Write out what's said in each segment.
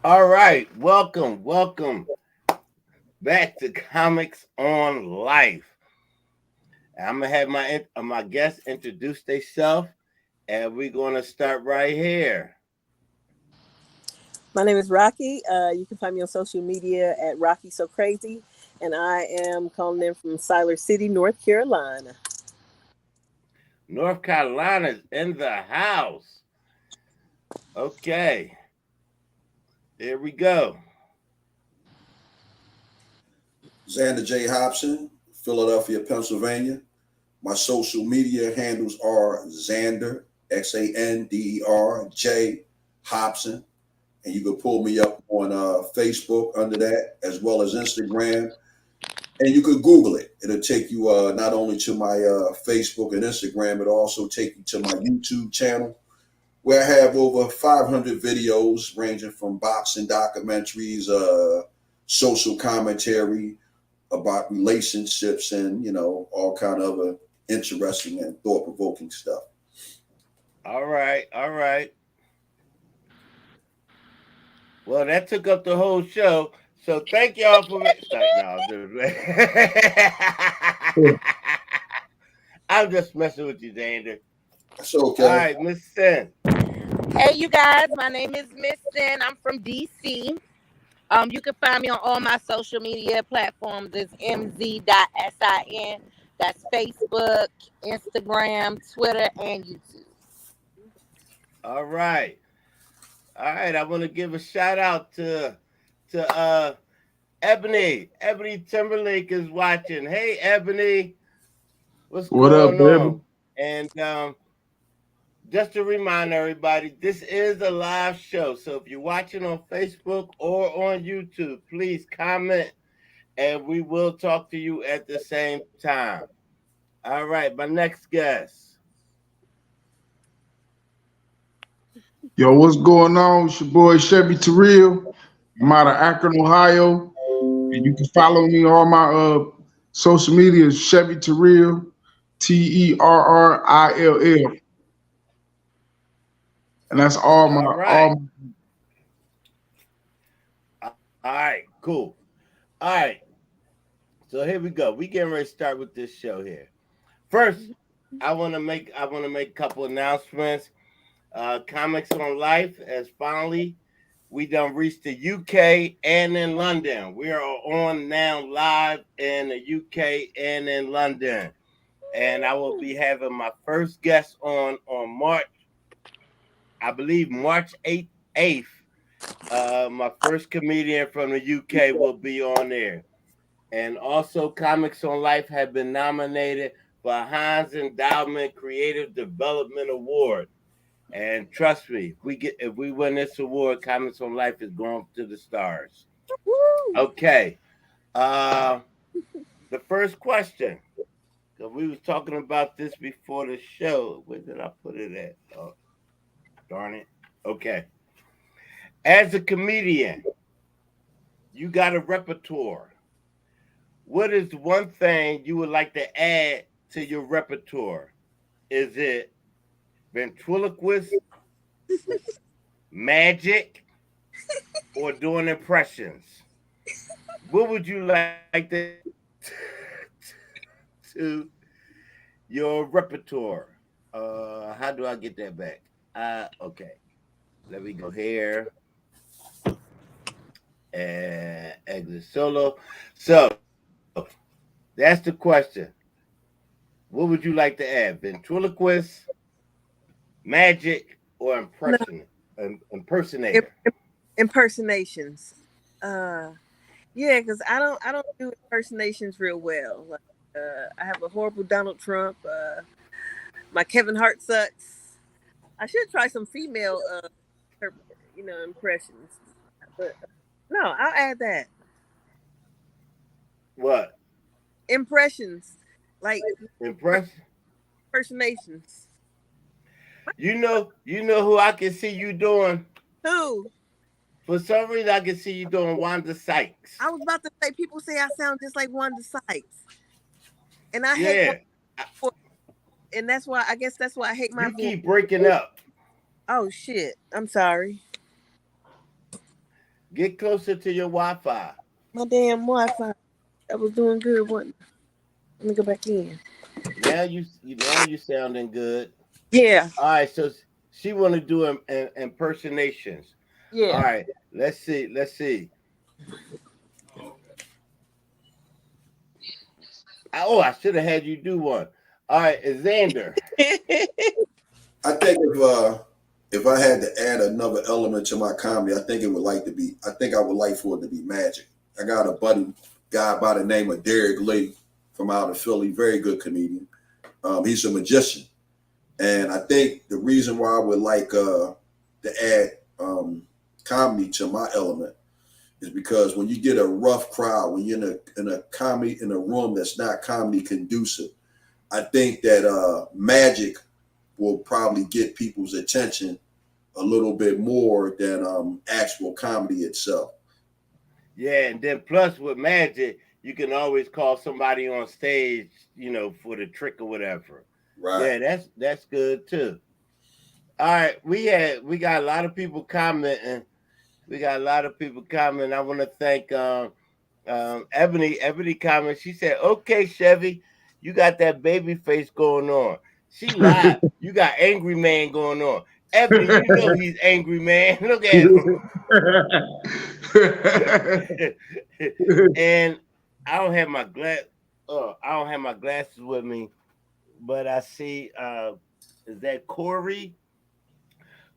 All right, welcome back to Comics on Life. I'm gonna have my guests introduce themselves, and we're gonna start right here. My name is Rocky. You can find me on social media at Rocky So Crazy, and I am calling in from Siler City, North Carolina. North Carolina's in the house. Okay, here we go. Xander J. Hobson, Philadelphia, Pennsylvania. My social media handles are Xander, Xander J. Hobson. And you can pull me up on Facebook under that, as well as Instagram. And you can Google it. It'll take you not only to my Facebook and Instagram, it'll also take you to my YouTube channel, where I have over 500 videos ranging from boxing documentaries, social commentary, about relationships and all kind of other interesting and thought-provoking stuff. All right. Well, that took up the whole show. So thank y'all for I'm just messing with you, Xander. That's All okay. right, Miss Sin. Hey, you guys. My name is Miss Sin. I'm from DC. You can find me on all my social media platforms. It's mz.sin. That's Facebook, Instagram, Twitter, and YouTube. All right. All right. I want to give a shout out to Ebony. Ebony Timberlake is watching. Hey Ebony, what's What up, going baby? on? And just to remind everybody, this is a live show. So if you're watching on Facebook or on YouTube, please comment and we will talk to you at the same time. All right, my next guest. Yo, what's going on? It's your boy Chevy Terrill. I'm out of Akron, Ohio. And you can follow me on my social media is Chevy Terrill, Terrill. And that's all All my right. all All right, cool. All right. So here we go. We getting ready to start with this show here. First, I want to make a couple announcements. Comics on Life has finally we done reached the UK and in London. We are on now live in the UK and in London. And I will be having my first guest on March, I believe March 8th. My first comedian from the UK will be on there. And also Comics on Life have been nominated for Heinz Endowment Creative Development Award. And trust me, if we win this award, Comics on Life is going to the stars. Woo! Okay. Uh the first question. Because we was talking about this before the show. Where did I put it at? Oh, darn it. Okay. As a comedian, you got a repertoire. What is one thing you would like to add to your repertoire? Is it ventriloquist, magic, or doing impressions? What would you like to to your repertoire? How do I get that back? Okay. Let me go here and exit solo. So that's the question. What would you like to add? Ventriloquist, magic, or No, impersonator? impersonations. Uh, yeah, because I don't do impersonations real well. Like, I have a horrible Donald Trump. My Kevin Hart sucks. I should try some female, impressions. But no, I'll add that What? impressions, like Impress? impersonations. You know who I can see you doing? Who? For some reason, I can see you doing Wanda Sykes. I was about to say people say I sound just like Wanda Sykes, and I hate Yeah, voice, and that's why I guess that's why I hate my you voice. keep breaking up. Oh shit! I'm sorry. Get closer to your Wi-Fi. My damn Wi-Fi. I was doing good, wasn't I? Let me go back in. Now you sounding good. Yeah, All right, so she want to do impersonations. All yeah. right, let's see. Let's see. Oh, I should have had you do one. All right, Xander. I think if I had to add another element to my comedy, I think it would like to be. I think I would like for it to be magic. I got a buddy guy by the name of Derek Lee from out of Philly, very good comedian. He's a magician, and I think the reason why I would like to add comedy to my element is because when you get a rough crowd, when you're in a comedy in a room that's not comedy conducive, I think that magic will probably get people's attention a little bit more than actual comedy itself. Yeah, and then plus with magic, you can always call somebody on stage, for the trick or whatever. Right. Yeah, that's good too. All right, we got a lot of people commenting. I want to thank Ebony. Ebony comments. She said, "Okay, Chevy, you got that baby face going on." She lied. You got angry man going on. Ebony, you know he's angry man. Look at him. And I don't have my glasses with me, but I see. Is that Corey?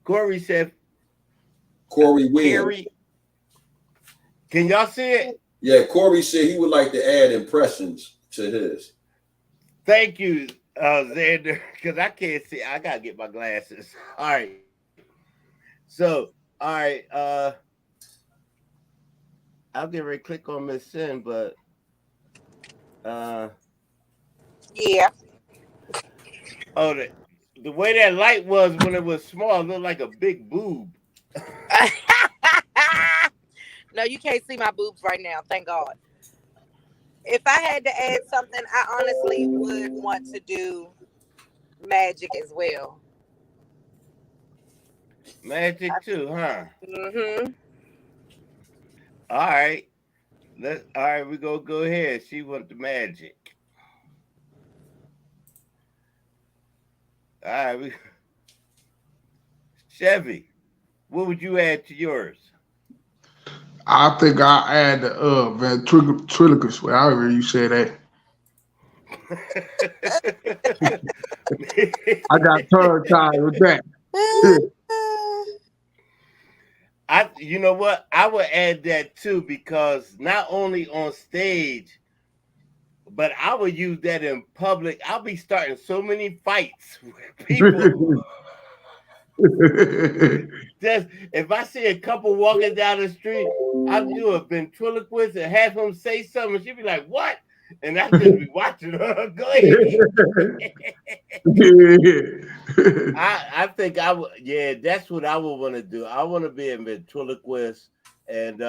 Corey said. Corey Williams. Carrie. Can y'all see it? Yeah, Corey said he would like to add impressions to his. Thank you, Xander, because I can't see. I gotta get my glasses. All right. So, all right. I'll get ready to click on Miss Sin, but Yeah. Oh, the way that light was when it was small, it looked like a big boob. No, you can't see my boobs right now. Thank God. If I had to add something, I honestly would want to do magic as well. Magic too, huh? Mm-hmm. All right. All right, we go ahead. She wants the magic. All right, Chevy, what would you add to yours? I think I add the ventriloquist. Well, I already you said that. I got tongue tied with that. You know what? I would add that too, because not only on stage, but I would use that in public. I'll be starting so many fights with people. Just if I see a couple walking down the street, I'll do a ventriloquist and have him say something. She'd be like, "What?" And I just be watching her. Go ahead. I think I would. Yeah, that's what I would want to do. I want to be a ventriloquist, and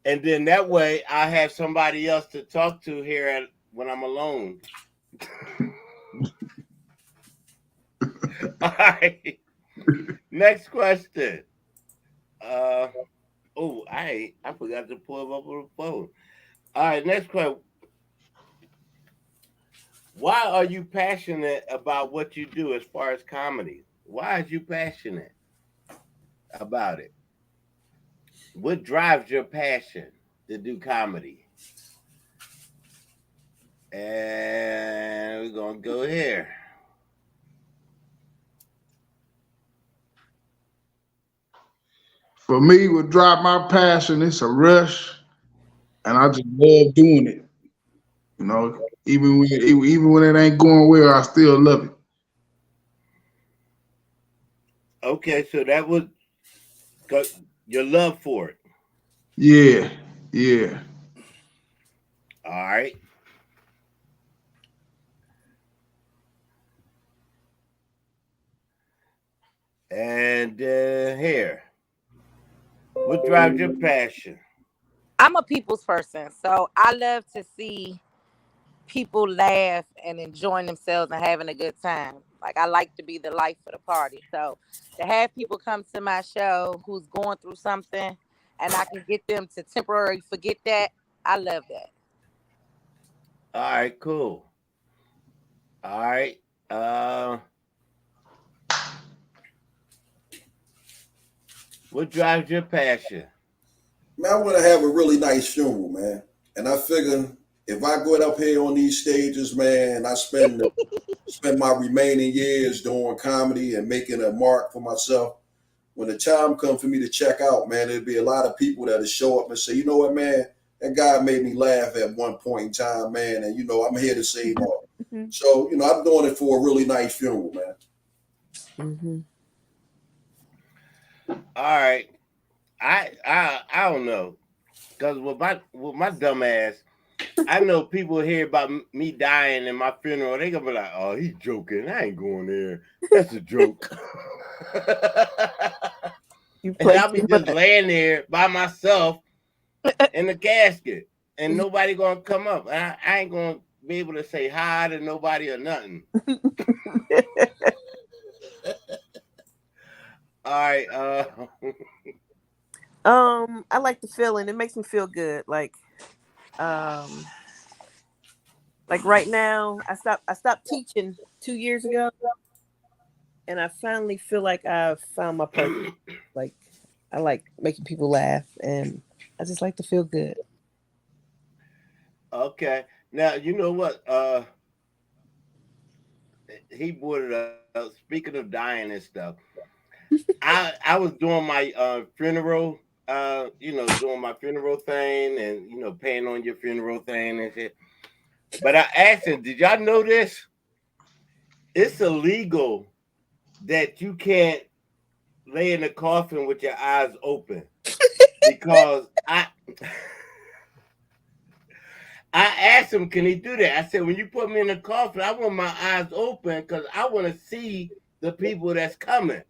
then that way I have somebody else to talk to here when I'm alone. All right. Next question. I forgot to pull him up on the phone. All right, next question. Why are you passionate about what you do as far as comedy? Why are you passionate about it? What drives your passion to do comedy? And we're going to go here. For me, what drive my passion, it's a rush, and I just love doing it. Even when it ain't going well, I still love it. Okay, so that was your love for it. Yeah. All right. And here. What drives your passion? I'm a people's person, so I love to see people laugh and enjoying themselves and having a good time. Like I like to be the life of the party. So to have people come to my show who's going through something and I can get them to temporarily forget that, I love that. All right, cool. All right. What drives your passion? Man, I want to have a really nice funeral, man. And I figure if I go up here on these stages, man, I spend my remaining years doing comedy and making a mark for myself. When the time comes for me to check out, man, there'll be a lot of people that'll show up and say, you know what, man, that guy made me laugh at one point in time, man, and I'm here to save all. Mm-hmm. So, I'm doing it for a really nice funeral, man. Mm-hmm. All right. I don't know. Because with my dumb ass, I know people hear about me dying in my funeral. They gonna be like, "Oh, he's joking. I ain't going there. That's a joke." And I'll be just laying there by myself in the casket, and nobody gonna come up. I ain't gonna be able to say hi to nobody or nothing. All right. I like the feeling. It makes me feel good. Like right now, I stopped teaching 2 years ago, and I finally feel like I've found my purpose. Like I like making people laugh, and I just like to feel good. Okay. Now you know what? He brought it up. Speaking of dying and stuff, I was doing my funeral. Doing my funeral thing, and paying on your funeral thing and shit. But I asked him, did y'all know this? It's illegal that you can't lay in the coffin with your eyes open because I asked him, can he do that? I said, when you put me in the coffin, I want my eyes open because I want to see the people that's coming.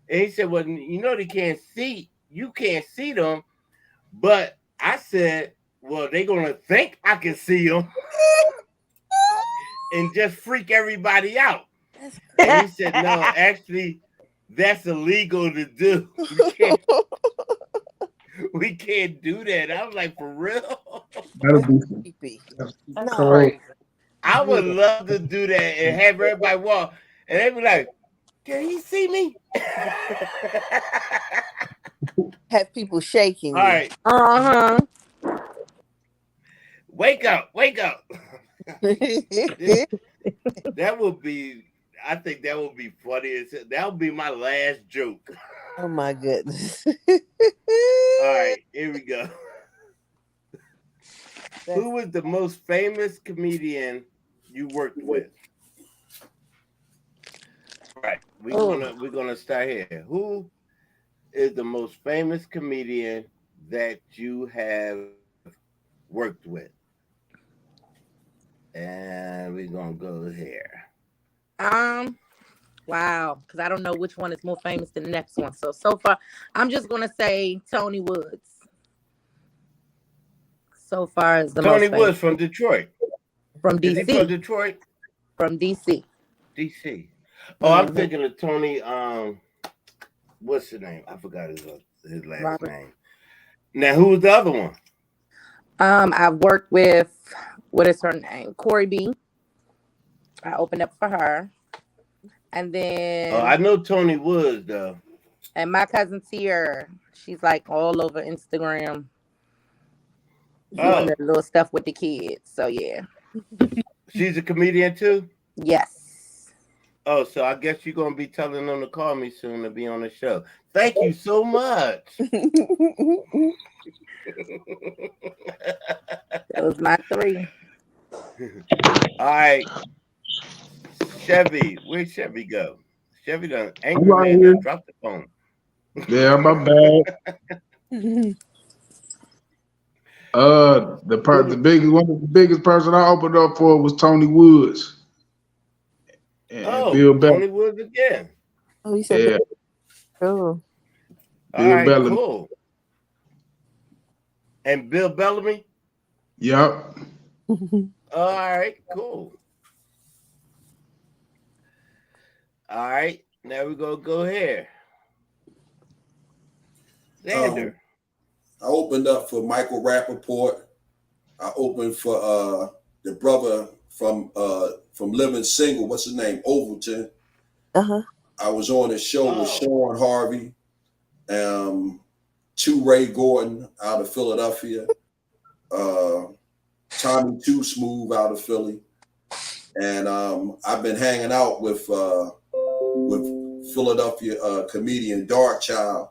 And he said, well, they can't see. You can't see them. But I said, well, they're going to think I can see them and just freak everybody out. And he said, no, actually, that's illegal to do. We can't do that. I was like, for real? That'll be creepy. No. I would love to do that and have everybody walk. And they'd be like, can he see me? Have people shaking. All right. Uh-huh. Wake up. That would be, I think that would be funny. That would be my last joke. Oh my goodness. All right, here we go. Who was the most famous comedian you worked with? All right, we're gonna start here. Who is the most famous comedian that you have worked with? And we're gonna go here. Wow, because I don't know which one is more famous than the next one. So far, I'm just gonna say Tony Woods. So far as the Tony most Woods from Detroit. From DC. Is he from Detroit? From DC. DC. Oh, I'm thinking of Tony. What's his name? I forgot his last Robert. name. Now, who was the other one? I've worked with, what is her name? Corey B. I opened up for her. And then... Oh, I know Tony Woods, though. And my cousin Tierra. She's like all over Instagram. Doing the little stuff with the kids. So, yeah. She's a comedian, too? Yes. Oh, so I guess you're going to be telling them to call me soon to be on the show. Thank you so much. That was my 3. All right. Chevy. Where'd Chevy go? Chevy done angry man done dropped the phone. Yeah, my bad. One of the biggest person I opened up for was Tony Woods. And Bill Tony Woods again. Oh, you said yeah. Cool. All right, Bellamy. Cool. And Bill Bellamy? Yep. All right, cool. All right, now we're gonna go here. Xander. I opened up for Michael Rappaport. I opened for the brother from Living Single. What's his name? Overton. Uh-huh. I was on a show with Sean Harvey, Ray Gordon out of Philadelphia, Tommy Too Smooth out of Philly, and I've been hanging out with Philadelphia comedian Darkchild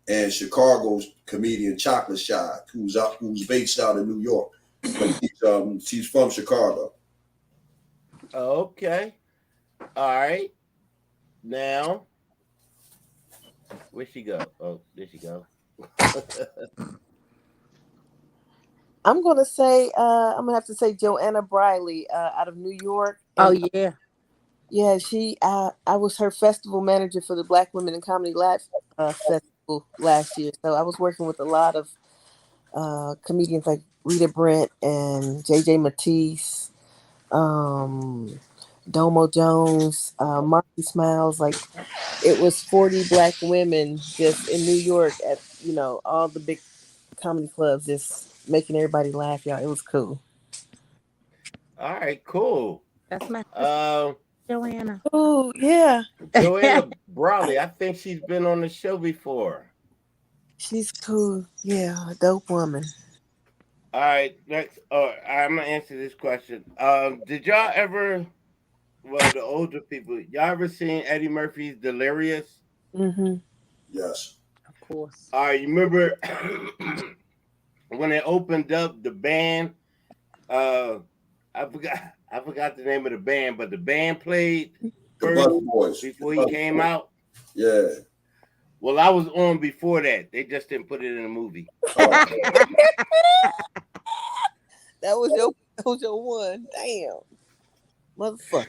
and Chicago's comedian Chocolate Shy, who's based out of New York, but she's from Chicago. Okay. All right. Now, where'd she go? Oh, there she go. I'm gonna say I'm gonna have to say Joanna Briley out of New York. Oh And, yeah. yeah, she I was her festival manager for the Black Women in Comedy Live festival last year. So I was working with a lot of comedians like Rita Brent and JJ Matisse, Domo Jones, Marky Smiles. Like it was 40 Black women just in New York at all the big comedy clubs, just making everybody laugh, y'all. It was cool. All right, cool. That's my sister, Joanna. Oh yeah, Joanna Brawley. I think she's been on the show before. she's cool. Yeah, a dope woman. All right, next. I'm gonna answer this question. Did y'all ever? Well, the older people, y'all ever seen Eddie Murphy's Delirious? Mm-hmm. Yes. Of course. All right, you remember when it opened up the band? I forgot the name of the band, but the band played The first Bus Boys. before he came out. Yeah. Well, I was on before that. They just didn't put it in a movie. That was your one. Damn, motherfucker.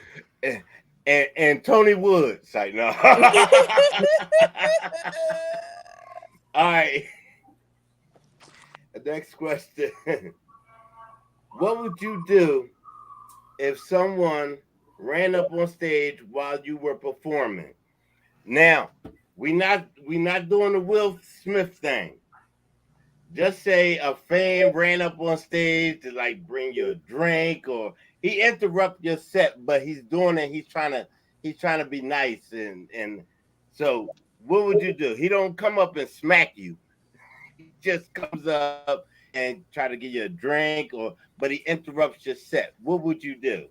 And Tony Woods, like no. All right. Next question. What would you do if someone ran up on stage while you were performing? Now, we not doing the Will Smith thing. Just say a fan ran up on stage to like bring you a drink, or he interrupt your set, but he's doing it. He's trying to be nice, and so what would you do? He don't come up and smack you. He just comes up and try to give you a drink, but he interrupts your set. What would you do?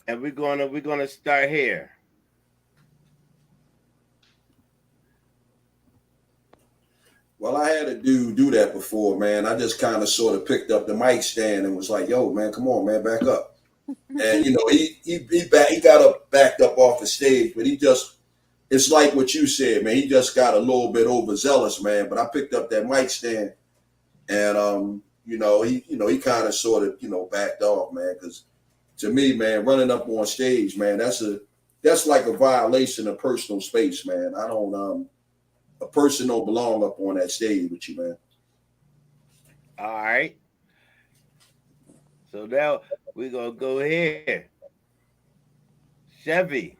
And we're gonna start here. Well, I had a dude do that before, man. I just kind of sort of picked up the mic stand and was like, "Yo, man, come on, man, back up." And he got backed up off the stage, but it's like what you said, man. He just got a little bit overzealous, man. But I picked up that mic stand, and he kind of sort of backed off, man. Because to me, man, running up on stage, man, that's like a violation of personal space, man. I don't A person don't belong up on that stage with you, man. All right. So now we're gonna go here. Chevy.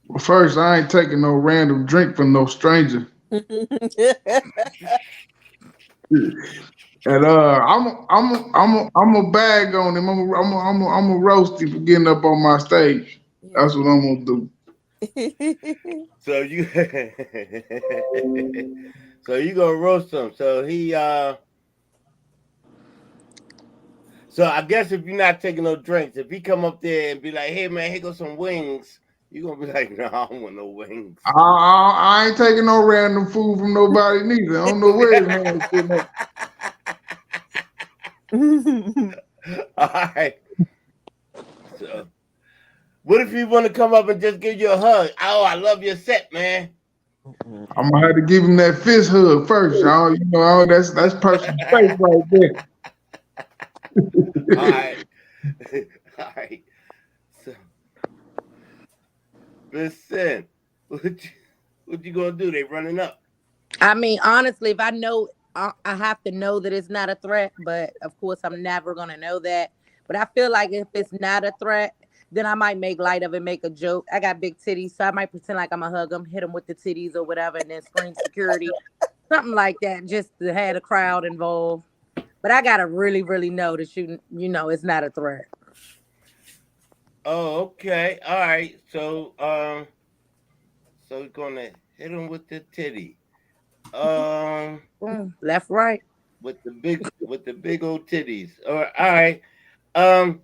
Well, first, I ain't taking no random drink from no stranger. And I'm a bag on him. I'm a roast him for getting up on my stage. That's what I'm gonna do. So you gonna roast him. So he so I guess if you're not taking no drinks, if he come up there and be like, "Hey man, here goes some wings," you're gonna be like, "No, I don't want no wings." I ain't taking no random food from nobody neither. I don't know where his hands sitting at. All right. So what if he want to come up and just give you a hug? Oh, I love your set, man. I'm gonna have to give him that fist hug first. That's personal space right there. All right. All right. So, listen, what you gonna do? They running up. I mean, honestly, if I know, I have to know that it's not a threat. But of course, I'm never gonna know that. But I feel like if it's not a threat, then I might make light of it, make a joke. I got big titties, so I might pretend like I'm gonna hug them, hit them with the titties or whatever, and then scream security, something like that, just to have the crowd involved. But I gotta really, really know that it's not a threat. Oh, okay. All right. So we're gonna hit him with the titty. Um, Left, right. with the big old titties. All right. Um,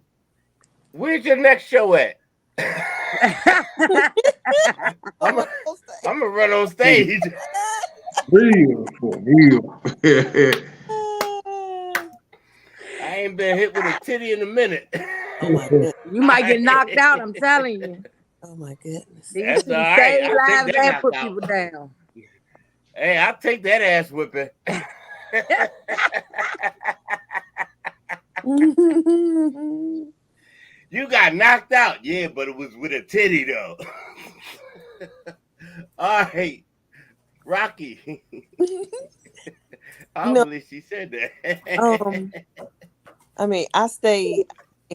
where's your next show at? I'm gonna run on stage. Real for real. I ain't been hit with a titty in a minute. Oh my goodness. You might get knocked out, I'm telling you. Oh my goodness. These That's all two right. save I'll take lives that and put knockout. people down. Hey, I'll take that ass whipping. You got knocked out, yeah, but it was with a titty though. All right, Rocky. I No. believe she said that. I mean, I stay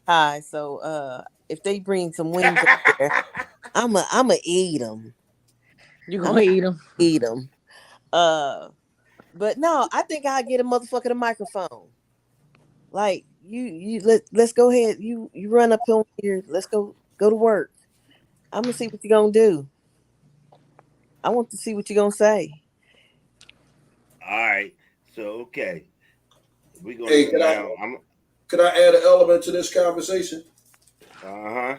high, so if they bring some wings up there, I'ma eat them. You gonna eat them? Eat them. But no, I think I'll get a motherfucking microphone. Like let's go ahead. You run up here. Let's go to work. I'm gonna see what you're gonna do. I want to see what you're gonna say. All right, so okay, we gonna Hey, go now. could I add an element to this conversation? Uh-huh.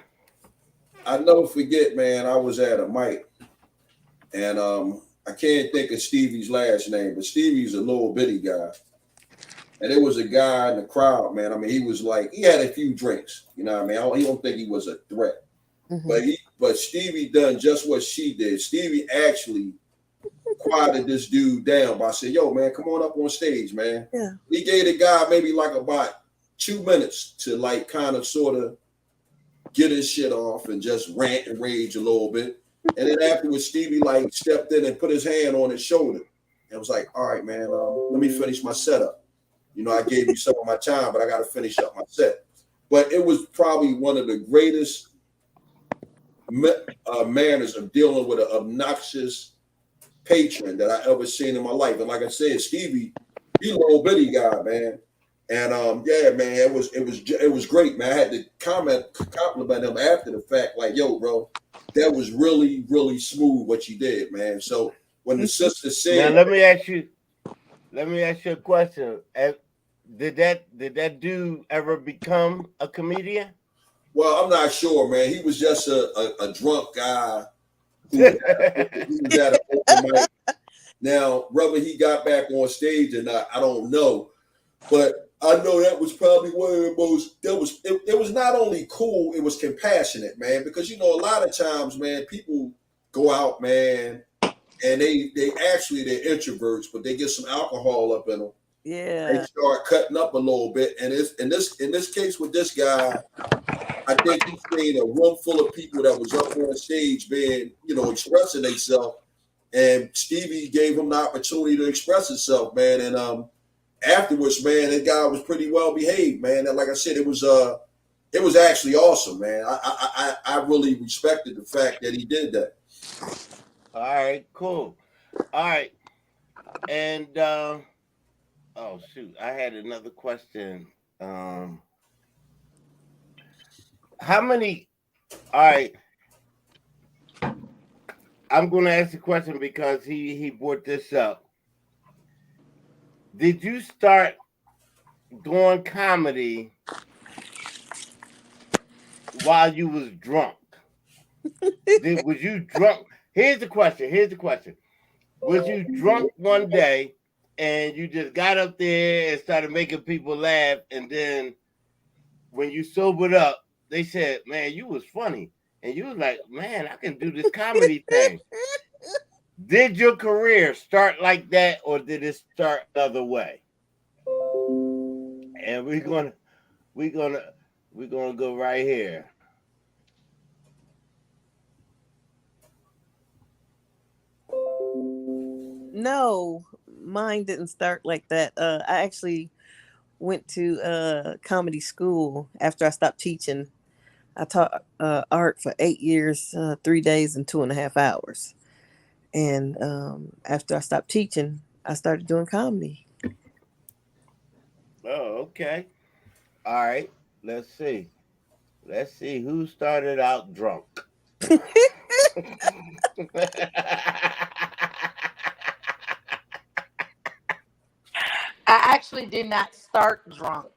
I never forget, man. I was at a mic, and I can't think of Stevie's last name, but Stevie's a little bitty guy. And there was a guy in the crowd, man. I mean, he was like, he had a few drinks, you know what I mean? He don't think he was a threat. Mm-hmm. But Stevie done just what she did. Stevie actually quieted this dude down by saying, yo, man, come on up on stage, man. Yeah. He gave the guy maybe like about 2 minutes to like kind of sort of get his shit off and just rant and rage a little bit. And then afterwards, Stevie like stepped in and put his hand on his shoulder and was like, all right, man, let me finish my setup. You know, I gave you some of my time, but I got to finish up my set. But it was probably one of the greatest manners of dealing with an obnoxious patron that I ever seen in my life. And like I said, Stevie, he's a little bitty guy, man. And yeah, man, it was great, man. I had to compliment him after the fact, like, yo, bro, that was really, really smooth what you did, man. So when the sister said, now let me ask you a question. Did that dude ever become a comedian? well, I'm not sure, man. He was just a drunk guy who was at an open mic. Now, whether he got back on stage or not, I don't know. But I know that was probably one of the most, it was not only cool, it was compassionate, man. Because, you know, a lot of times, man, people go out, man, and they're introverts, but they get some alcohol up in them. Yeah. They start cutting up a little bit. And it's in this case with this guy, I think he's seen a room full of people that was up on stage being, you know, expressing themselves. And Stevie gave him the opportunity to express himself, man. And afterwards, man, that guy was pretty well behaved, man. And like I said, it was actually awesome, man. I really respected the fact that he did that. All right, cool. All right. And oh shoot, I had another question. How many? All right, I'm going to ask the question because he brought this up. Did you start doing comedy while you was drunk? Was you drunk? Here's the question. Was you drunk one day and you just got up there and started making people laugh, and then when you sobered up, they said, man, you was funny. And you was like, man, I can do this comedy thing. Did your career start like that, or did it start the other way? And we're gonna go right here. No, mine didn't start like that. I actually went to comedy school after I stopped teaching. I taught art for 8 years, 3 days and 2.5 hours. And after I stopped teaching, I started doing comedy. Oh, okay. All right. Let's see. Who started out drunk. I actually did not start drunk.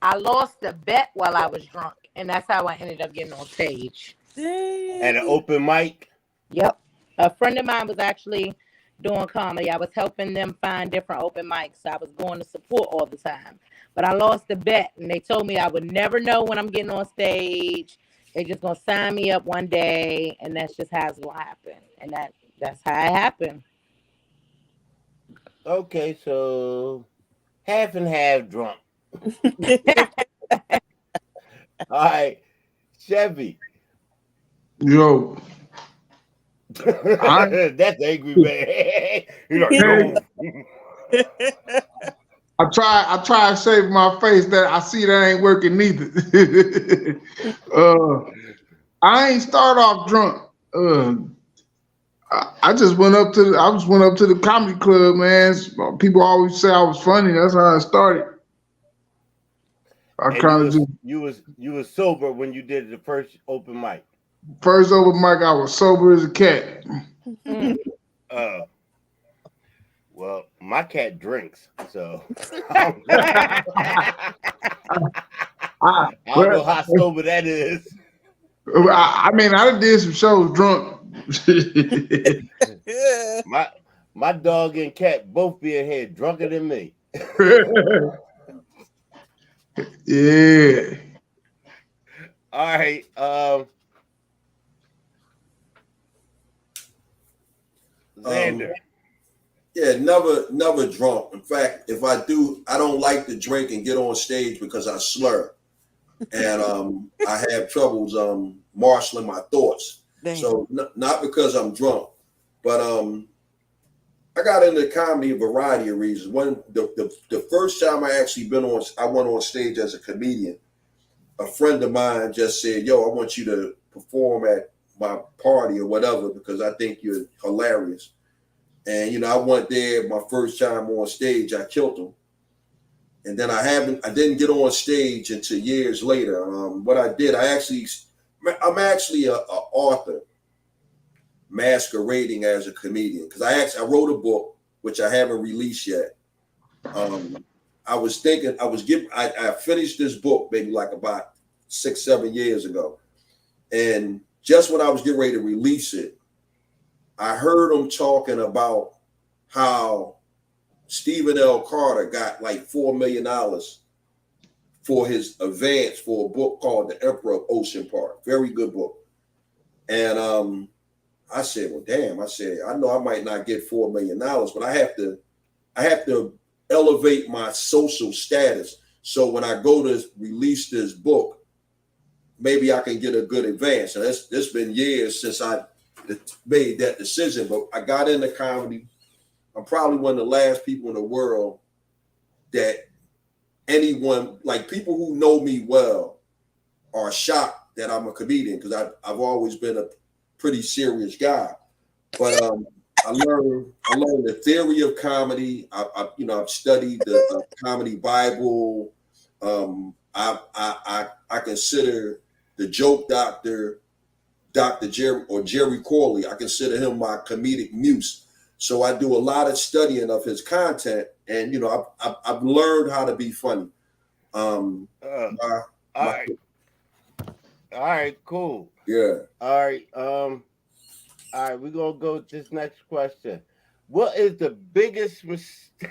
I lost a bet while I was drunk, and that's how I ended up getting on stage. At an open mic. Yep. A friend of mine was actually doing comedy. I was helping them find different open mics. So I was going to support all the time. But I lost the bet, and they told me I would never know when I'm getting on stage. They're just going to sign me up one day, and that's just how it's going to happen. And that's how it happened. Okay, so half and half drunk. All right, Chevy. Yo. That's angry man. He's like, no. I try to save my face that I see that ain't working neither. I ain't start off drunk. I just went up to the comedy club, man. People always say I was funny. That's how I started. I kind of just you was sober when you did the first open mic. First open mic, I was sober as a cat. Well, my cat drinks, so I don't know how sober that is. I mean, I did some shows drunk. my dog and cat both be in here drunker than me. Yeah. All right. Xander. Yeah, never drunk. In fact, if I do, I don't like to drink and get on stage because I slur, and I have troubles marshaling my thoughts. Dang. So not because I'm drunk, but I got into comedy a variety of reasons. One, the first time I went on stage as a comedian. A friend of mine just said, "Yo, I want you to perform at my party or whatever because I think you're hilarious." And I went there my first time on stage. I killed him, and then I didn't get on stage until years later. What I did, I'm actually a author masquerading as a comedian because I wrote a book which I haven't released yet. I was thinking I finished this book maybe like about 6-7 years ago, and just when I was getting ready to release it, I heard him talking about how Stephen L. Carter got like $4 million for his advance for a book called The Emperor of Ocean Park. Very good book. And I said, well, damn, I know I might not get $4 million, but I have to elevate my social status. So when I go to release this book, maybe I can get a good advance. And it's been years since I made that decision, but I got into comedy. I'm probably one of the last people in the world that anyone, like people who know me well, are shocked that I'm a comedian because I've always been a pretty serious guy. But I learned the theory of comedy. I've studied the comedy Bible. I consider the joke doctor, Dr. Jerry Corley. I consider him my comedic muse. So I do a lot of studying of his content, and I've learned how to be funny. All right, cool. Yeah. All right, we're gonna go to this next question. What is the biggest mistake?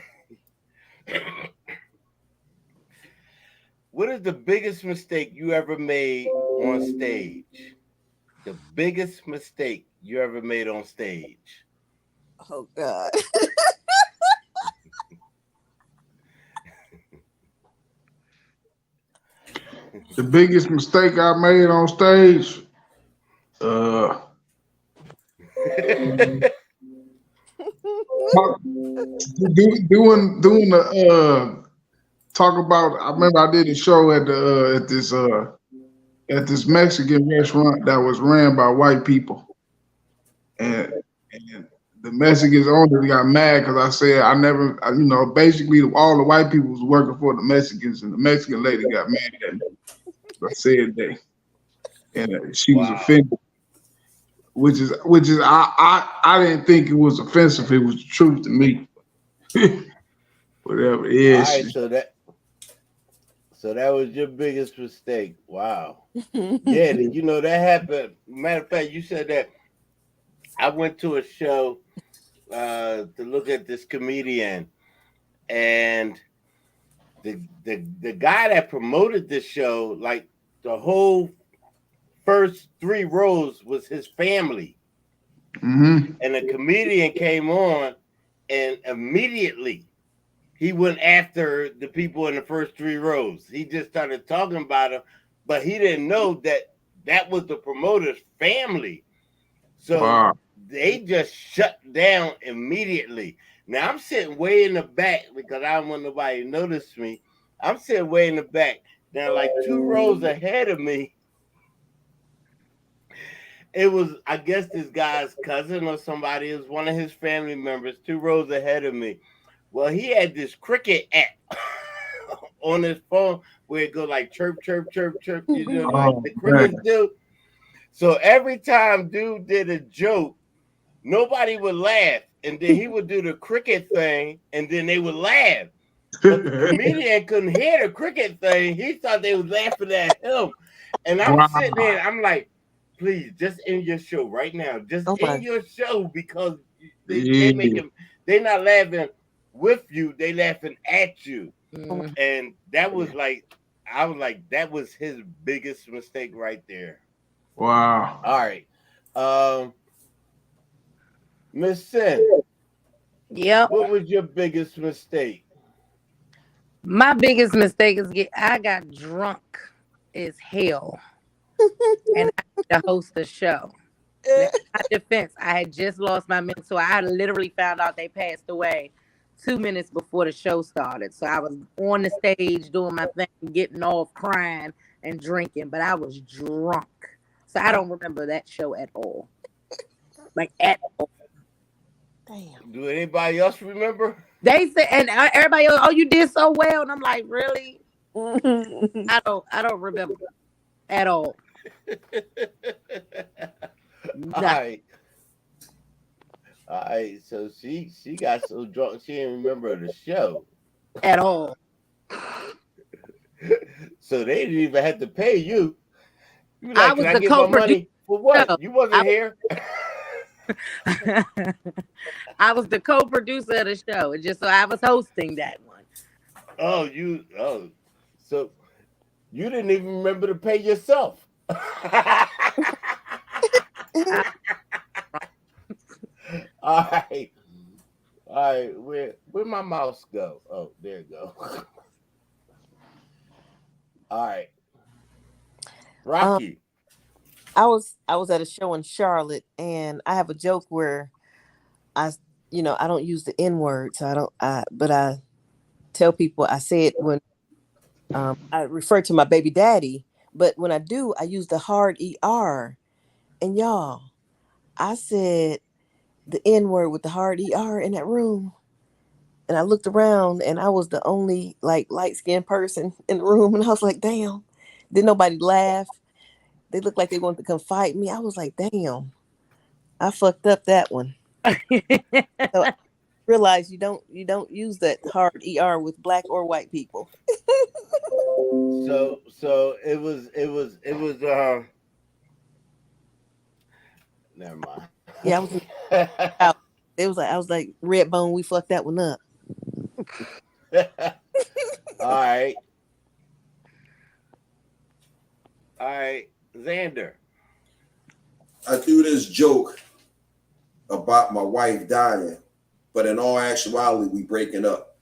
What is the biggest mistake you ever made on stage? The biggest mistake you ever made on stage? Oh God. The biggest mistake I made on stage, doing talk about. I remember I did a show at the at this Mexican restaurant that was ran by white people, and the Mexicans owner got mad because I said basically all the white people was working for the Mexicans, and the Mexican lady got mad at me. I said that, and she was offended. Which is I didn't think it was offensive. It was the truth to me. Whatever it is. All right, so that was your biggest mistake. Wow. Yeah, that happened. Matter of fact, you said that. I went to a show to look at this comedian, and the guy that promoted this show, like the whole first 3 rows was his family. Mm-hmm. And the comedian came on, and immediately he went after the people in the first 3 rows. He just started talking about them, but he didn't know that was the promoter's family. So they just shut down immediately. Now I'm sitting way in the back because I don't want nobody to notice me. I'm sitting way in the back. Now, like 2 rows ahead of me, it was, I guess, this guy's cousin or somebody. It was one of his family members, 2 rows ahead of me. Well, he had this cricket app on his phone where it goes like chirp, chirp, chirp, chirp, like the crickets do. So every time dude did a joke, nobody would laugh. And then he would do the cricket thing, and then they would laugh. But the comedian couldn't hear the cricket thing. He thought they was laughing at him. And I'm sitting there, and I'm like, please, just end your show right now. Just end your show, because they're not laughing with you, they laughing at you. And that was like, I was like, that was his biggest mistake right there. Wow. All right. Miss Sin. Yep. What was your biggest mistake? My biggest mistake is I got drunk as hell. And I had to host a show. In my defense, I had just lost my mentor. I had literally found out they passed away 2 minutes before the show started. So I was on the stage doing my thing, getting off, crying and drinking, but I was drunk. So I don't remember that show at all. Like at all. Damn. Do anybody else remember? They said, and everybody else, oh, you did so well. And I'm like, really? I don't remember at all. All right. So she got so drunk she didn't remember the show at all. So they didn't even have to pay you. You like, I was can the I get my money for what? No, You wasn't here. I was the co-producer of the show. It's just so I was hosting that one. So you didn't even remember to pay yourself. All right. Where my mouse go? Oh, there it go. All right. Rocky. I was at a show in Charlotte, and I have a joke where I don't use the N-word, so but I tell people I say it when I refer to my baby daddy, but when I do, I use the hard ER. And y'all, I said the N-word with the hard ER in that room. And I looked around, and I was the only light-skinned person in the room, and I was like, damn. Didn't nobody laugh? They looked like they wanted to come fight me. I was like, damn, I fucked up that one. So I realized you don't use that hard ER with black or white people. So it was never mind. Yeah, I was like Redbone, we fucked that one up. All right, Xander. I do this joke about my wife dying, but in all actuality, we breaking up.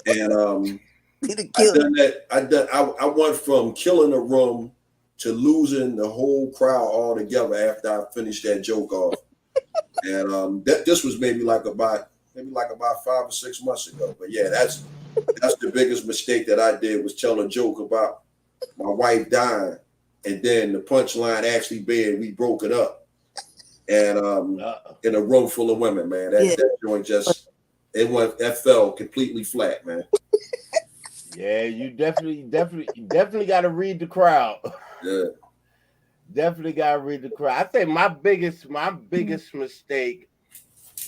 And I went from killing a room to losing the whole crowd altogether after I finished that joke off. And this was maybe like about 5 or 6 months ago. But yeah, That's the biggest mistake that I did, was tell a joke about my wife dying, and then the punchline actually being we broke it up, and in a room full of women, man. That joint just that fell completely flat, man. Yeah, you definitely got to read the crowd. Yeah. Definitely got to read the crowd. I think my biggest mistake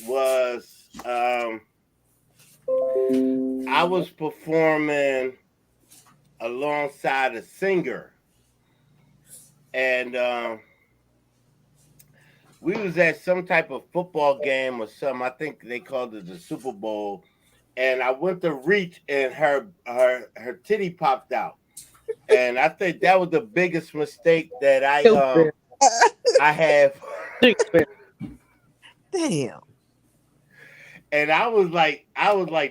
was I was performing alongside a singer, and we was at some type of football game or something. I think they called it the Super Bowl. And I went to reach, and her titty popped out, and I think that was the biggest mistake that I have. Damn. And I was like,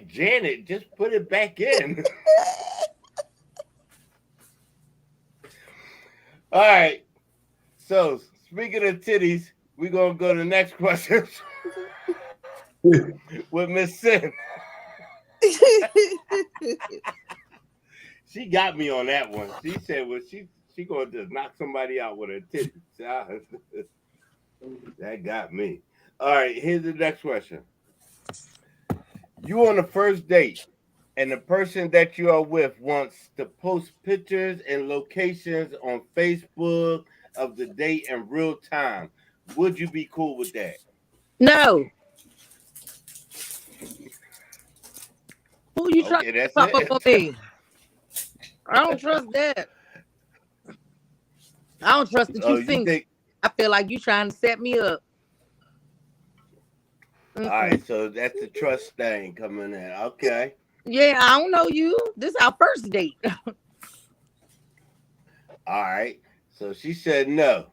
Janet, just put it back in. All right. So speaking of titties, we're gonna go to the next question with Miss Sin. She got me on that one. She said, "Well, she gonna just knock somebody out with her titties." That got me. All right, here's the next question. You on the first date, and the person that you are with wants to post pictures and locations on Facebook of the date in real time. Would you be cool with that? No. Who you trying to pop up on me? I don't trust that. I don't trust that you think. I feel like you trying to set me up. All right, so that's the trust thing coming in. Okay. Yeah, I don't know you. This is our first date. All right. So she said no.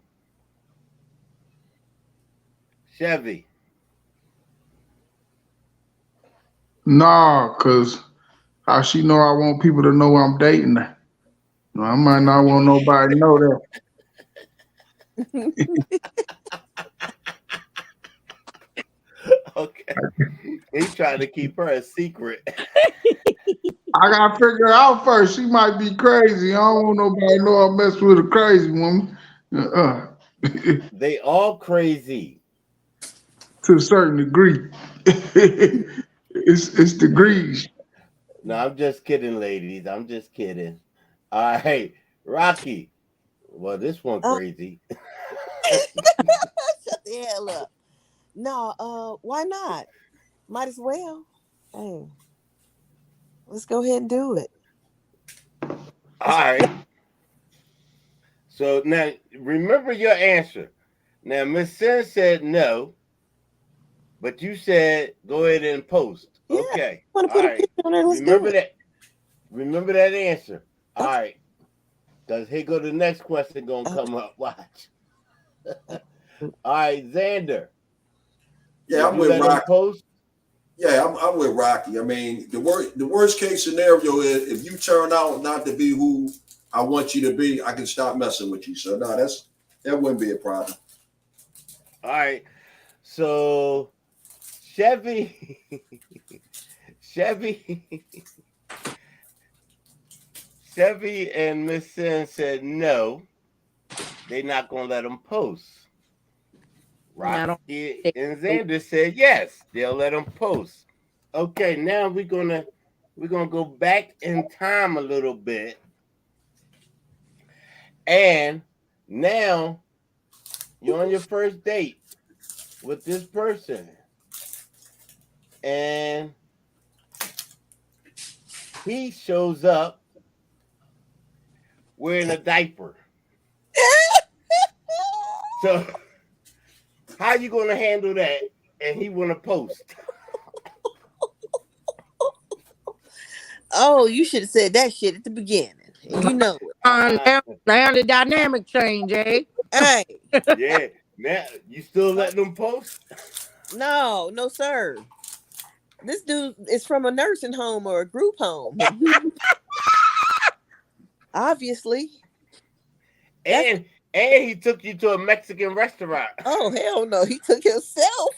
Chevy. Nah, cause how she know I want people to know I'm dating her? No, I might not want nobody to know that. Okay. He's trying to keep her a secret. I gotta figure her out first. She might be crazy. I don't want nobody to know I mess with a crazy woman. They all crazy. To a certain degree. It's degrees. No, I'm just kidding, ladies. I'm just kidding. All right, Rocky. Well, this one crazy. Shut the hell up. No, why not? Might as well. Hey, let's go ahead and do it. All right. So now remember your answer. Now Miss Sin said no, but you said go ahead and post. Yeah, okay. I want to put a picture on there. Let's Remember do it. Remember that answer. All right. Because here go the next question gonna come up. Watch. All right, Xander. Yeah, I'm with Rocky. Post? Yeah, I'm with Rocky. I mean, the worst case scenario is if you turn out not to be who I want you to be, I can stop messing with you. So no, that wouldn't be a problem. All right. So Chevy and Miss Sin said no, they're not gonna let them post. Rocky and Xander said yes, they'll let them post. Okay, now we're gonna go back in time a little bit, and now you're on your first date with this person, and he shows up wearing a diaper. So how you gonna handle that? And he wanna post. Oh, you should have said that shit at the beginning. You know it. Now the dynamic change, eh? Hey. Yeah. Now you still letting them post? No, sir. This dude is from a nursing home or a group home. Obviously. And he took you to a Mexican restaurant. Oh, hell no. He took himself.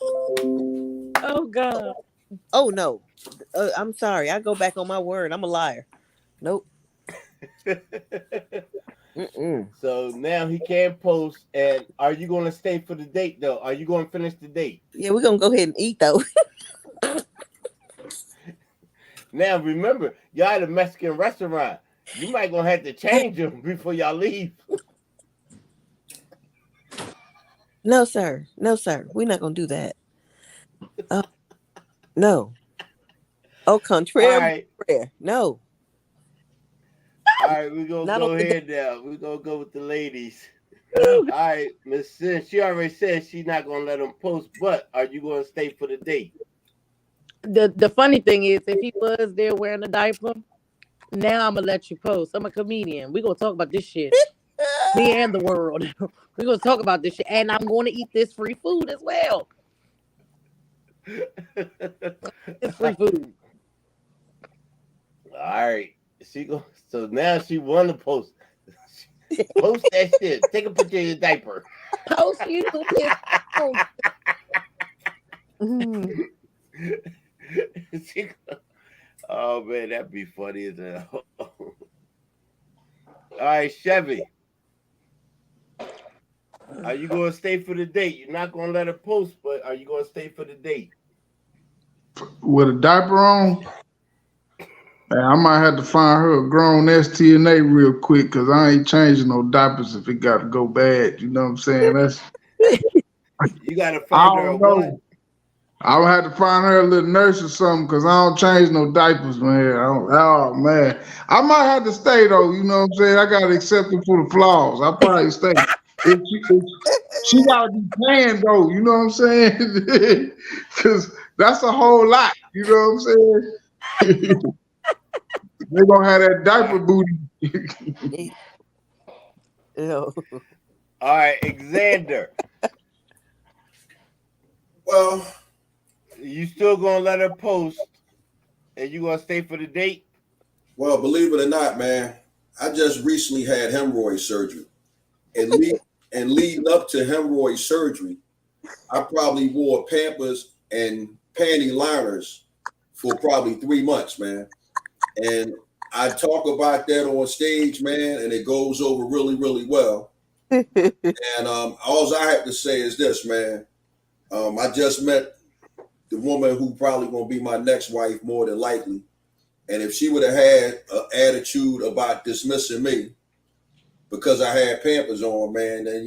Oh, God. Oh no, I'm sorry. I go back on my word. I'm a liar. Nope. Mm-mm. So now he can't post. And are you going to stay for the date though? Are you going to finish the date? Yeah, we're gonna go ahead and eat though. Now remember, y'all at a Mexican restaurant. You might gonna have to change them before y'all leave. No, sir. No, sir. We're not gonna do that. No. Au All contraire, mon right, frere. No. all right. We're gonna Not on go the day. ahead now. We're gonna go with the ladies. No. All right, Miss Sin. She already said she's not gonna let him post. But are you gonna stay for the date? The funny thing is, if he was there wearing a diaper, now I'm gonna let you post. I'm a comedian. We gonna talk about this shit. Me and the world. We gonna talk about this shit, and I'm gonna eat this free food as well. It's free food. All right. She go. So now she want to post. Post that shit. Take a picture of your diaper. Post you his phone. Mhm. She go, oh man, that'd be funny as hell. All right, Chevy. Are you gonna stay for the date? You're not gonna let her post, but are you gonna stay for the date? With a diaper on, and I might have to find her a grown STNA real quick because I ain't changing no diapers if it got to go bad. You know what I'm saying? That's You gotta I find her a don't what? know. I would have to find her a little nurse or something because I don't change no diapers, man. Oh man, I might have to stay though. You know what I'm saying? I gotta accept it for the flaws. I probably stay. If she gotta be paying though. You know what I'm saying? Because that's a whole lot. You know what I'm saying? They gonna have that All diaper booty. Ew. right, Xander. Well, You still gonna let her post, and you gonna stay for the date? well, believe it or not, man, I just recently had hemorrhoid surgery, and leading up to hemorrhoid surgery, I probably wore Pampers and panty liners for probably 3 months, man. And I talk about that on stage, man, and it goes over really, really well. And all I have to say is this, man. I just met the woman who probably gonna be my next wife, more than likely. And if she would have had an attitude about dismissing me because I had Pampers on, man, then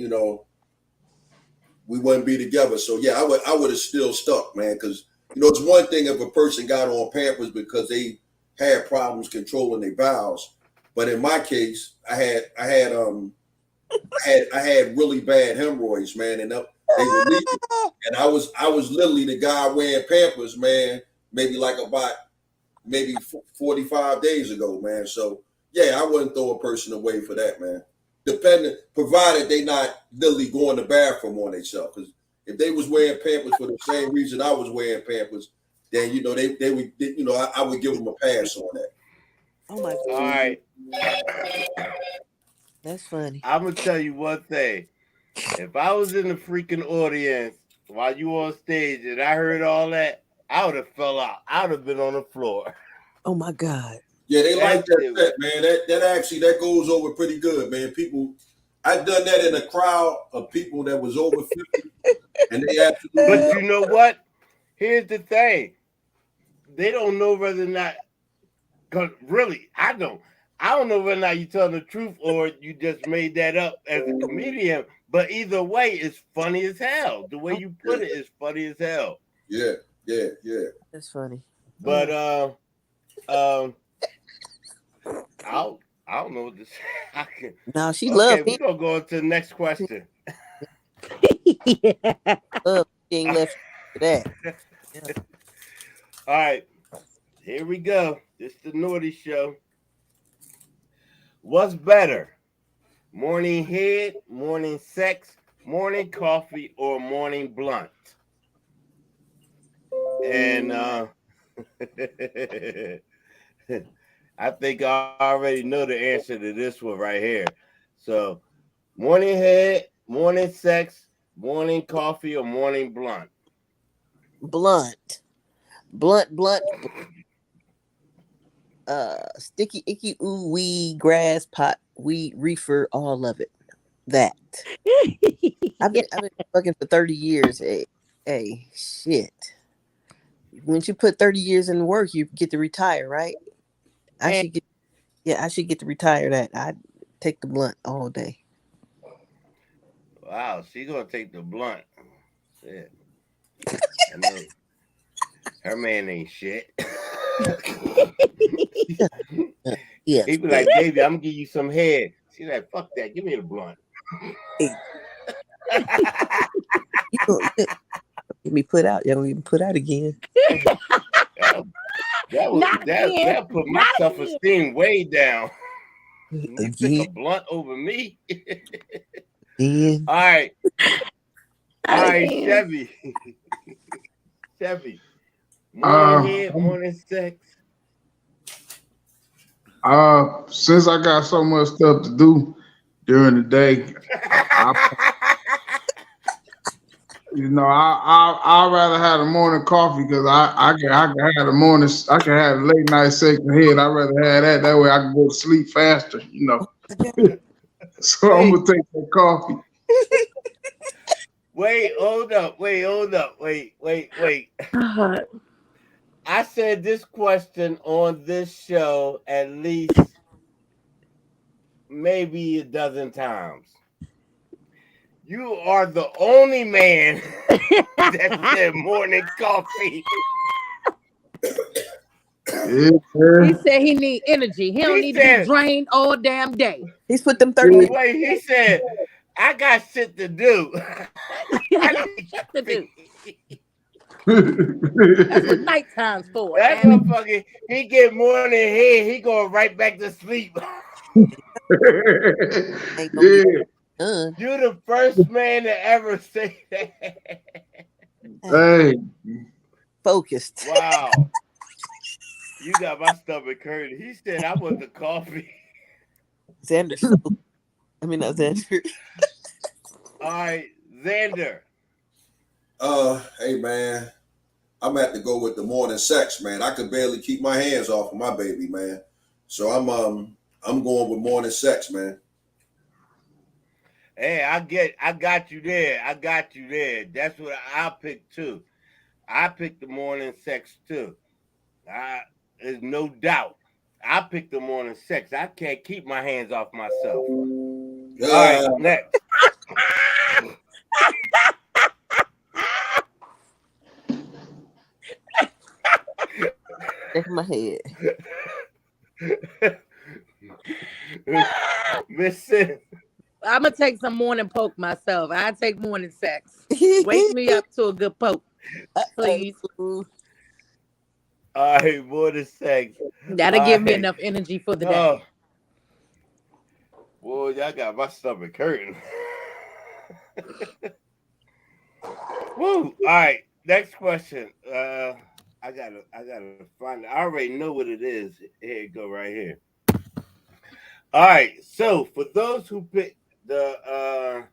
we wouldn't be together. So yeah, I would have still stuck, man, because it's one thing if a person got on Pampers because they had problems controlling their bowels, but in my case, I had really bad hemorrhoids, man, and they were leaking, and I was literally the guy wearing Pampers, man, maybe like about maybe 45 days ago, man. So yeah, I wouldn't throw a person away for that, man. Provided they not literally going to the bathroom on themselves. Because if they was wearing Pampers for the same reason I was wearing Pampers, then they would I would give them a pass on that. Oh my All god. right. That's funny. I'm gonna tell you one thing. If I was in the freaking audience while you on stage and I heard all that, I would have fell out. I would have been on the floor. Oh my god. Yeah, they like that It set, man. That goes over pretty good, man. People, I've done that in a crowd of people that was over 50, and they absolutely But love you know what? Here's the thing. They don't know whether or not, because really, I don't. I don't know whether or not you're telling the truth or you just made that up as a comedian. But either way, it's funny as hell. The way you put it is funny as hell. Yeah, yeah, yeah. That's funny. But I don't know what to say. I can, No, she okay, loved we're me. gonna go on to the next question. Yeah. Love. She ain't left for that. Yeah. All right, here we go. This is the naughty show. What's better? Morning head, morning sex, morning coffee, or morning blunt? And I think I already know the answer to this one right here. So, morning head, morning sex, morning coffee, or morning blunt? Blunt. blunt, sticky, icky, ooh, weed, grass, pot, weed, reefer, all of it. That. I've been fucking for 30 years. Hey, shit. Once you put 30 years in work, you get to retire, right? I should get to retire that. I take the blunt all day. Wow, she gonna take the blunt. Shit. I know. Her man ain't shit. Yes. He be like, baby, I'm gonna give you some head. She like, fuck that. Give me the blunt. Hey. You gonna get me put out. You're gonna get me put out again. That put my self-esteem way down. You pick a blunt over me. Again. All right. All right, Chevy. Chevy. Morning head, morning sex. Since I got so much stuff to do during the day, I'd rather have a morning coffee because I can have the morning, I can have a late night second head. I'd rather have that. That way I can go to sleep faster, So I'm gonna take that coffee. Wait, hold up. Wait. I said this question on this show at least maybe a dozen times. You are the only man that said morning coffee. He said he need energy. He don't need to be drained all damn day. He's put them 30 minutes. Wait, he said, I got shit to do. I got shit to do. That's what nighttime's for. That motherfucker, he get morning head, he going right back to sleep. You're the first man to ever say that. Hey. Focused. Wow. You got my stomach hurting. He said I want the coffee. Xander. Not Xander. All right, Xander. Hey man, I'm gonna have to go with the morning sex, man. I could barely keep my hands off of my baby, man. So I'm going with morning sex, man. Hey, I got you there. That's what I picked too. I picked the morning sex too. There's no doubt. I picked the morning sex. I can't keep my hands off myself. All right, next. In my head. Listen. I'm gonna take some morning poke myself. I take morning sex. Wake me up to a good poke, please. All right, morning sex. That'll give me enough energy for the day. Boy, y'all got my stomach hurting. Woo! All right, next question. I gotta find it. I already know what it is. Here you go, right here. All right, so for those who pick the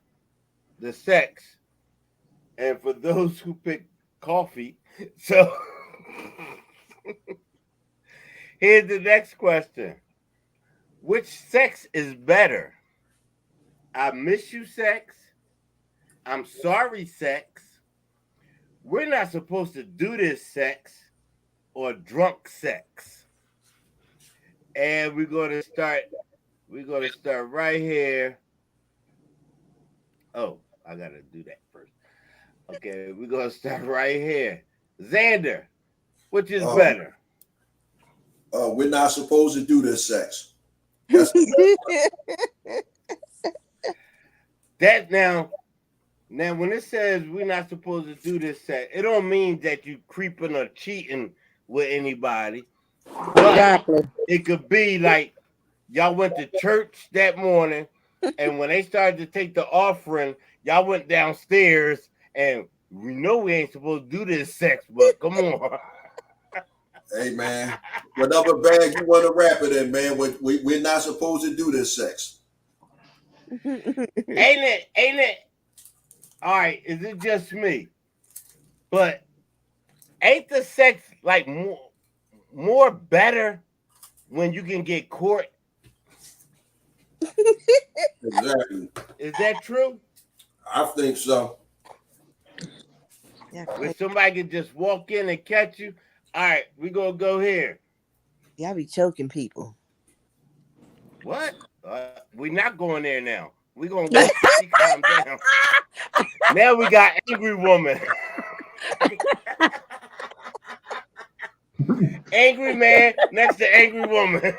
sex, and for those who pick coffee, so here's the next question. Which sex is better? I miss you sex? I'm sorry sex? We're not supposed to do this sex? Or drunk sex? And we're gonna start right here. Oh, I gotta do that first. Okay, we're gonna start right here. Xander, which is better? We're not supposed to do this sex. That now when it says we're not supposed to do this sex, it don't mean that you creeping or cheating with anybody. Exactly. It could be like y'all went to church that morning, and when they started to take the offering, y'all went downstairs, and we know we ain't supposed to do this sex, but come on. Hey man, whatever bag you want to wrap it in, man. We're not supposed to do this sex. Ain't it? All right, is it just me? But ain't the sex like more better when you can get caught? Exactly. Is that true? I think so. Yeah, When somebody can just walk in and catch you. All right, we gonna go here. y'all be choking people. What? We're not going there now. We're gonna wait till she calm down. Now we got angry woman. Angry man next to angry woman.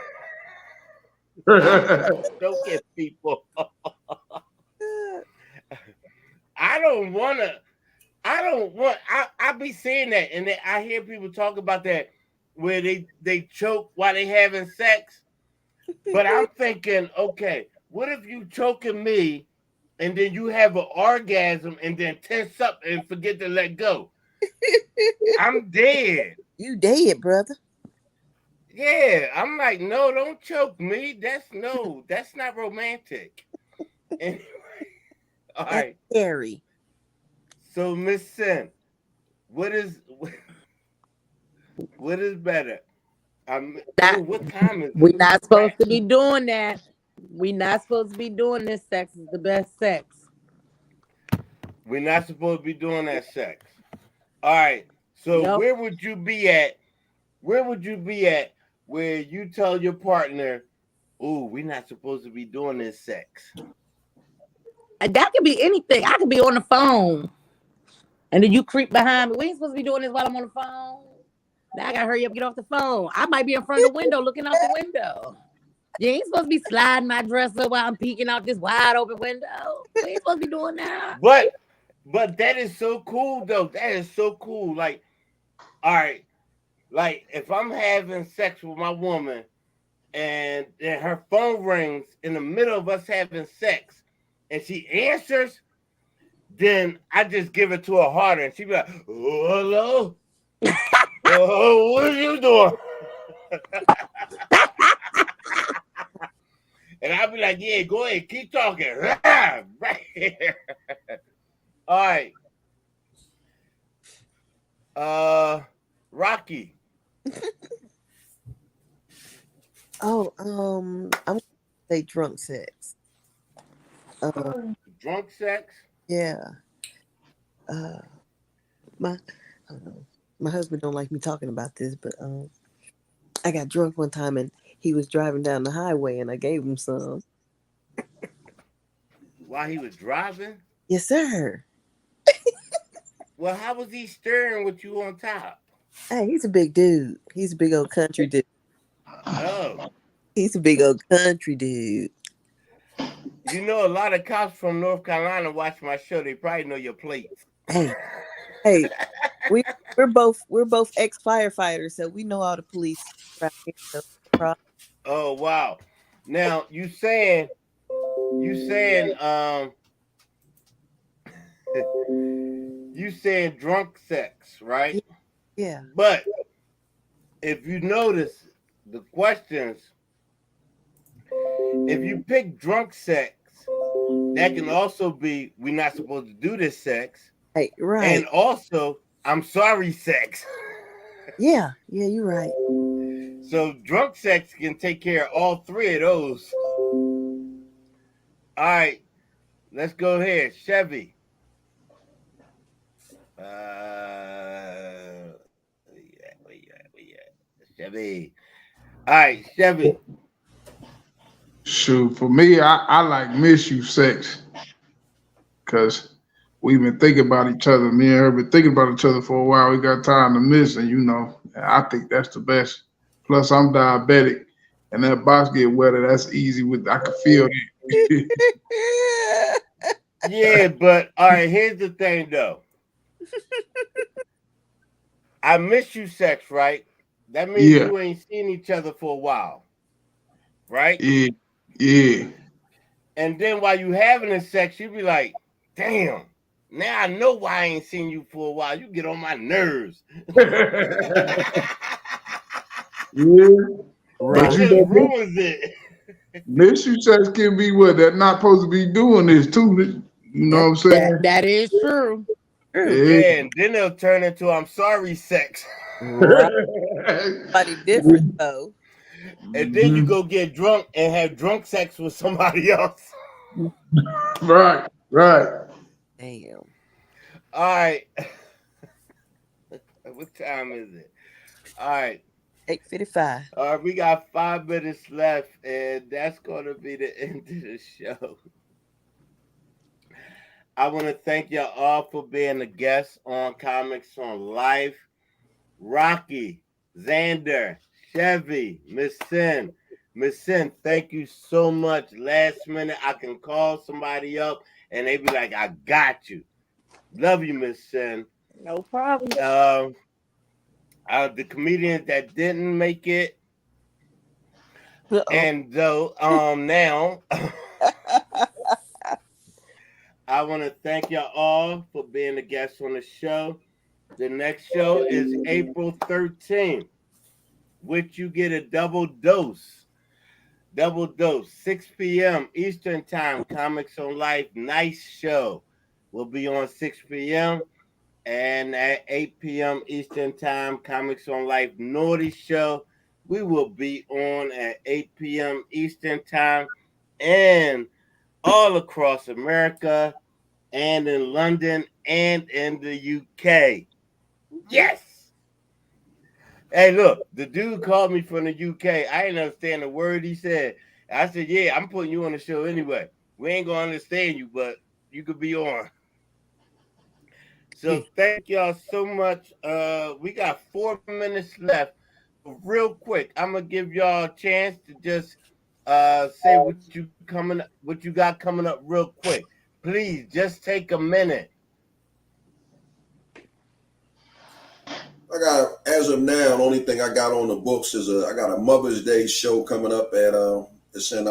Choking people. I be seeing that, and then I hear people talk about that where they choke while they having sex. But I'm thinking, okay, what if you choking me and then you have an orgasm and then tense up and forget to let go? I'm dead. You dead, brother. Yeah, I'm like, no, don't choke me. That's not romantic. Anyway, all That's right. scary. So, Miss Sin, what is better? What time is it? We're not supposed to be doing that. We're not supposed to be doing this. Sex is the best sex. We're not supposed to be doing that sex. All right. So Nope. where would you be at? Where would you be at where you tell your partner, "Ooh, we're not supposed to be doing this sex"? That could be anything. I could be on the phone, and then you creep behind me. We ain't supposed to be doing this while I'm on the phone. Now I gotta hurry up, get off the phone. I might be in front of the window, looking out the window. You ain't supposed to be sliding my dress up while I'm peeking out this wide open window. We ain't supposed to be doing that. But that is so cool though. That is so cool. Like, all right, like if I'm having sex with my woman and then her phone rings in the middle of us having sex and she answers, then I just give it to her harder and she be like, "Oh, hello? Oh, what are you doing?" And I'll be like, "Yeah, go ahead, keep talking." Right here. All right. Rocky. Oh, I'm gonna say drunk sex. Drunk sex? Yeah. My husband don't like me talking about this, but I got drunk one time and he was driving down the highway and I gave him some. While he was driving? Yes, sir. Well, how was he steering with you on top? Hey, he's a big dude. He's a big old country dude. Oh. He's a big old country dude. You know, a lot of cops from North Carolina watch my show. They probably know your plates. Hey, we're both ex firefighters, so we know all the police. Oh wow! Now you saying drunk sex, right? Yeah. But if you notice the questions, if you pick drunk sex, that can also be we're not supposed to do this sex. Hey, right. And also, I'm sorry sex. Yeah, you're right. So drunk sex can take care of all three of those. All right, let's go here. Chevy. Where you at? Chevy. All right, Chevy. Shoot, for me, I like miss you sex. Because we've been thinking about each other. Me and her been thinking about each other for a while. We got time to miss, and I think that's the best. Plus, I'm diabetic, and that box get wetter. That's easy. I can feel it. Yeah, but all right. Here's the thing, though. I miss you sex, right? That means you ain't seen each other for a while, right? Yeah. And then while you having the sex, you be like, "Damn, now I know why I ain't seen you for a while. You get on my nerves." Yeah. Right. But It just ruins it. miss you sex can be what they're not supposed to be doing this too. You know what I'm saying? That is true. Yeah, and then they'll turn into I'm sorry sex. Right. Somebody different though. And then you go get drunk and have drunk sex with somebody else. Right, right. Damn. All right. What time is it? All right. 8:55. All right, we got 5 minutes left, and that's going to be the end of the show. I want to thank y'all all for being a guest on Comics on Life. Rocky, Xander, Chevy, Miss Sin. Miss Sin, thank you so much. Last minute, I can call somebody up, and they be like, I got you. Love you, Miss Sin. No problem. The comedians that didn't make it, Uh-oh. and though now I want to thank y'all all for being a guest on the show. The next show is April 13th, which you get a double dose. 6 p.m. Eastern Time, Comics on Life. Nice show. Will be on 6 p.m. And at 8 p.m. Eastern Time, Comics on Life Naughty Show. We will be on at 8 p.m. Eastern Time and all across America and in London and in the UK. Yes. Hey, look, the dude called me from the UK. I didn't understand a word he said. I said, yeah, I'm putting you on the show anyway. We ain't going to understand you, but you could be on. So thank y'all so much. We got 4 minutes left. Real quick, I'm going to give y'all a chance to just say what you got coming up real quick. Please, just take a minute. I got, as of now, the only thing I got on the books is I got a Mother's Day show coming up at it's in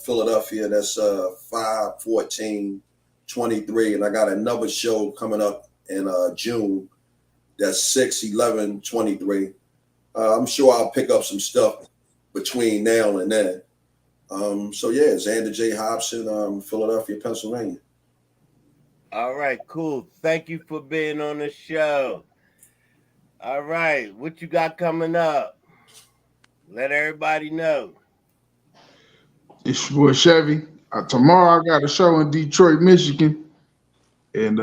Philadelphia. That's 5/14/23, and I got another show coming up in June. That's 6/11/23. I'm sure I'll pick up some stuff between now and then. So yeah, Xander J. Hobson, Philadelphia, Pennsylvania. All right, cool. Thank you for being on the show. All right, what you got coming up? Let everybody know. It's your boy Chevy. Tomorrow I got a show in Detroit, Michigan. And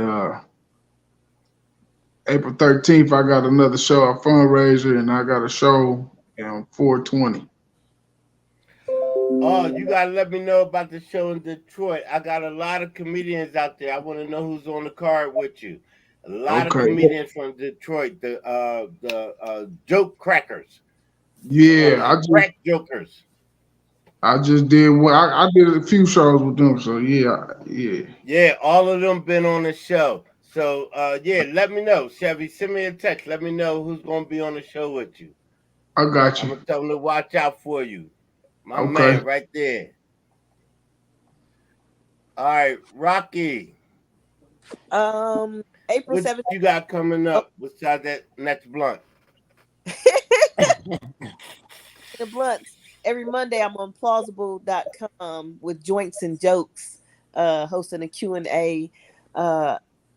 April 13th, I got another show, a fundraiser, and I got a show on 420. Oh, you got to let me know about the show in Detroit. I got a lot of comedians out there. I want to know who's on the card with you. A lot of comedians from Detroit, the joke crackers. Yeah, crack jokers. I just did I did a few shows with them, so yeah, all of them been on the show. So yeah, let me know, Chevy. Send me a text. Let me know who's gonna be on the show with you. I got you. I'm gonna tell them to watch out for you, my Okay. man, right there. All right, Rocky. April What 7th. you got coming up besides that next blunt? The blunts. Every Monday I'm on plausible.com with joints and jokes, hosting a Q&A.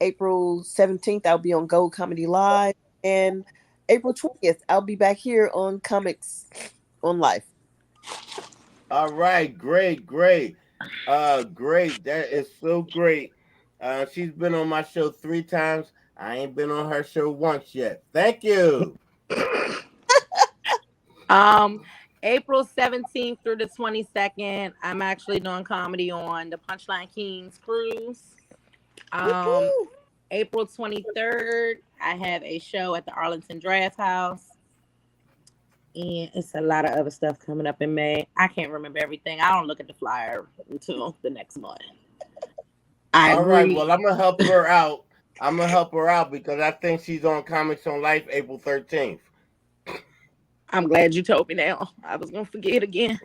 April 17th I'll be on Gold Comedy Live, and April 20th I'll be back here on Comics on Life. All right, great. Great. That is so great. She's been on my show 3 times. I ain't been on her show once yet. Thank you. April 17th through the 22nd, I'm actually doing comedy on the Punchline Kings cruise. April 23rd, I have a show at the Arlington Draft House. And it's a lot of other stuff coming up in May. I can't remember everything. I don't look at the flyer until the next month. All right, well, I'm going to help her out. I'm going to help her out because I think she's on Comics on Life April 13th. I'm glad you told me now. I was going to forget again.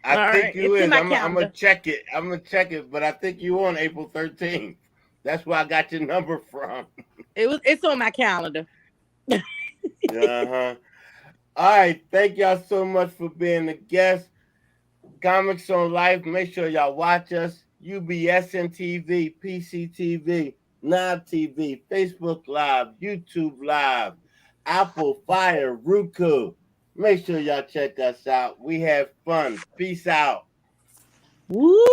I think you is. I'm going to check it. But I think you on April 13th. That's where I got your number from. It's on my calendar. Uh-huh. All right. Thank y'all so much for being a guest. Comics on Life. Make sure y'all watch us. UBSN TV, PCTV. Now TV, Facebook Live, YouTube Live, Apple Fire, Roku. Make sure y'all check us out. We have fun. Peace out. Woo!